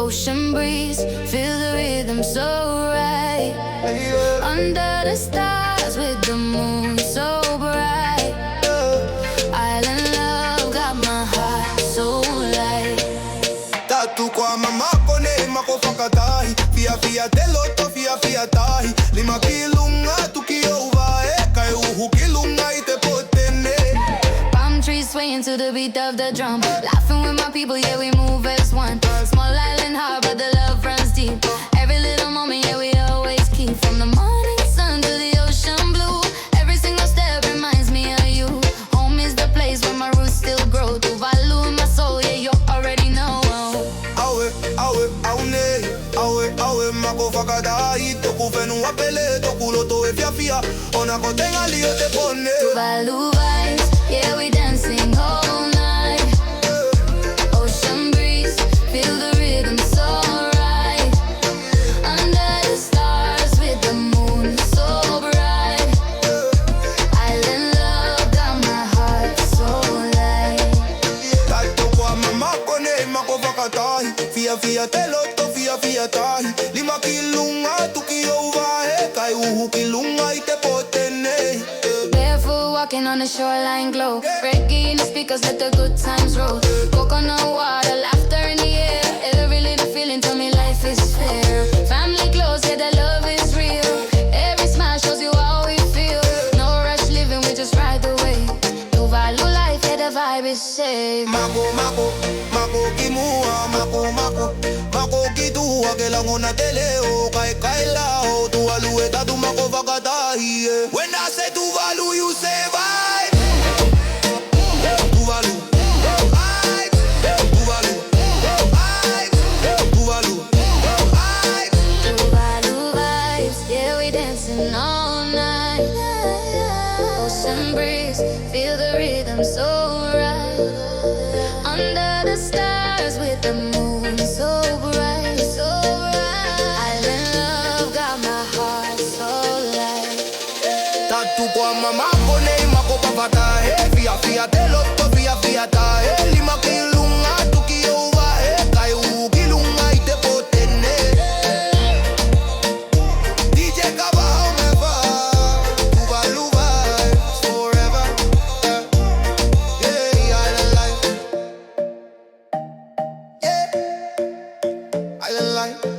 ocean breeze, feel the rhythm so right. Under the stars with the moon so bright. Island love got my heart so light. Tatu kwa mama kone mako fakatahi. Fia teloto fia tahi. Lima kilunga tukio uvae. Kai uhu kilunga ite potene. Palm trees swaying to the beat of the drum. Laughing with my people, yeah, we move as one. Small island heart, but the love runs deep. Every little moment, yeah, we always keep. From the morning sun to the ocean blue, every single step reminds me of you. Home is the place where my roots still grow. Tuvalu in my soul, yeah, you already know. Awe mako fakadahi. Toku fenu wapele, toku loto e fia. Ona kotenga liyo te pone. Tuvalu vibes, yeah, we dancing all night. Ocean breeze, feel the rhythm so right. Under the stars with the moon so bright. Island love got my heart so light. Tato kwa mama kone mako fakatahi. Fia teloto fia tahi. Lima kilunga tukio uvae. Kai uhu kilunga ite potene. Barefoot walking on the shoreline glow. Reggae in the speakers, let the good times roll. Coconut water, laughter in the air. Every little feeling tell me life is fair. Family close, yeah, the love is real. Every smile shows you how we feel. No rush living, we just ride the wave. Tuvalu life, yeah, the vibe is safe. Mako kimua, mako kitua. Kelango na teleo, kai lao. Tuvalu eta tu mako fakatahi. When I say Tuvalu, you say vibe. Tuvalu vibes. Tuvalu vibes. Tuvalu vibes. Tuvalu vibes, yeah, we dancing all night. Ocean breeze, feel the rhythm so right. Under the stars with the moon so bright, so bright. Island love got my heart so light. Tatu kwa mama kone mako fakatahi. Fia teloto fia tahi. Lima kilunga tukio uvae. Kai uhu kilunga ite potene. DJ Kava however. Tuvalu vibes forever. Yeah, island life. Yeah, island life.